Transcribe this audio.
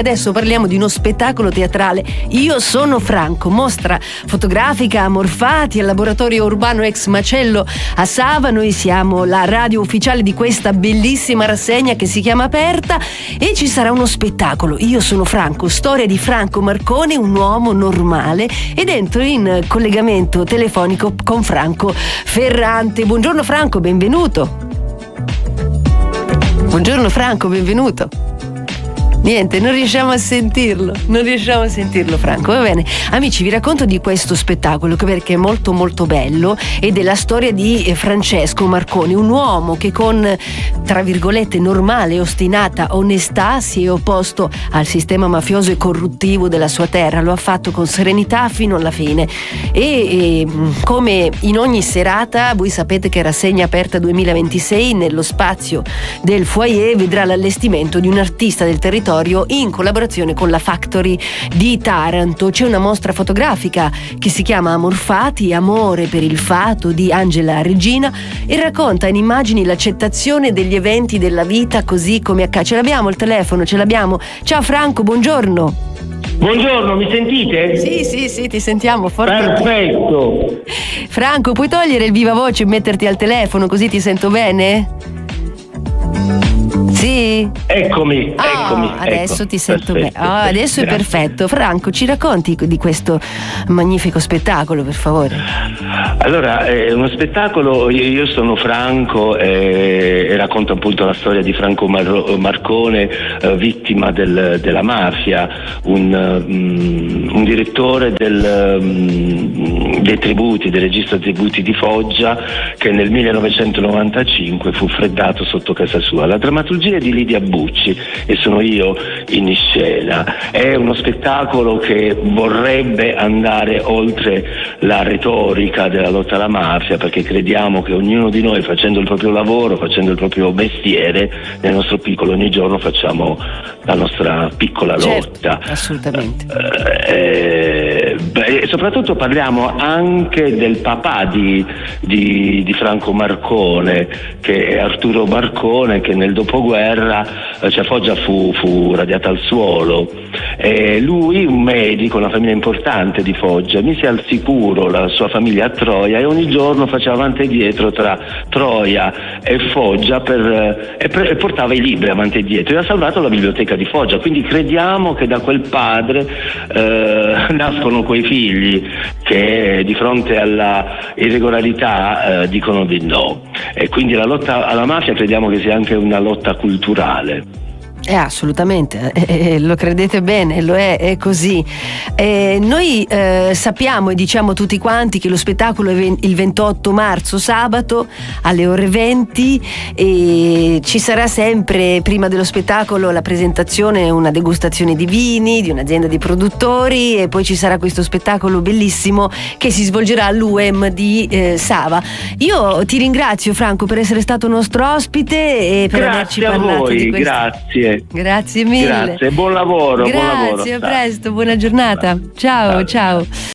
Adesso parliamo di uno spettacolo teatrale. Io sono Franco, mostra fotografica a Morfati, al laboratorio urbano ex Macello a Sava. Noi siamo la radio ufficiale di questa bellissima rassegna che si chiama Aperta, e ci sarà uno spettacolo. Io sono Franco, storia di Franco Marcone, un uomo normale, ed entro in collegamento telefonico con Franco Ferrante. Buongiorno Franco, benvenuto. Buongiorno Franco, benvenuto. Niente, non riusciamo a sentirlo Franco. Va bene, amici, vi racconto di questo spettacolo perché è molto molto bello, ed è la storia di Francesco Marcone, un uomo che con, tra virgolette, normale e ostinata onestà si è opposto al sistema mafioso e corruttivo della sua terra. Lo ha fatto con serenità fino alla fine, e come in ogni serata, voi sapete che Rassegna Aperta 2026 nello spazio del foyer vedrà l'allestimento di un artista del territorio in collaborazione con la Factory di Taranto. C'è una mostra fotografica che si chiama Morfati, amore per il fato, di Angela Regina, e racconta in immagini l'accettazione degli eventi della vita così come accade. Ce l'abbiamo il telefono, ce l'abbiamo. Ciao Franco, buongiorno. Buongiorno, mi sentite? Sì, ti sentiamo forte. Perfetto. Franco, puoi togliere il viva voce e metterti al telefono così ti sento bene? Sì? Eccomi. Adesso ti sento bene. Adesso Grazie. è perfetto. Franco, ci racconti di questo magnifico spettacolo, per favore? Allora, è uno spettacolo. Io sono Franco e racconto appunto la storia di Franco Marcone, vittima della mafia, un direttore dei tributi, del registro tributi di Foggia, che nel 1995 fu freddato sotto casa sua. La drammaturgia di Lidia Bucci, e sono io in scena. È uno spettacolo che vorrebbe andare oltre la retorica della lotta alla mafia, perché crediamo che ognuno di noi, facendo il proprio lavoro, facendo il proprio mestiere, nel nostro piccolo ogni giorno facciamo la nostra piccola lotta. Assolutamente. Soprattutto parliamo anche del papà di Franco Marcone, che è Arturo Marcone, che nel dopoguerra, cioè Foggia fu radiata al suolo, e lui, un medico, una famiglia importante di Foggia, mise al sicuro la sua famiglia a Troia, e ogni giorno faceva avanti e dietro tra Troia e Foggia e portava i libri avanti e dietro, e ha salvato la biblioteca di Foggia. Quindi crediamo che da quel padre nascono quei figli che di fronte alla irregolarità dicono di no, e quindi la lotta alla mafia crediamo che sia anche una lotta culturale. Assolutamente, lo credete bene, lo è così. Noi sappiamo e diciamo tutti quanti che lo spettacolo è il 28 marzo, sabato, alle ore 20, e ci sarà sempre prima dello spettacolo la presentazione, una degustazione di vini di un'azienda di produttori, e poi ci sarà questo spettacolo bellissimo che si svolgerà all'UEM di Sava. Io ti ringrazio Franco per essere stato nostro ospite e per averci parlato di questo. Grazie mille. Grazie, buon lavoro. Grazie, a presto, buona giornata. Ciao.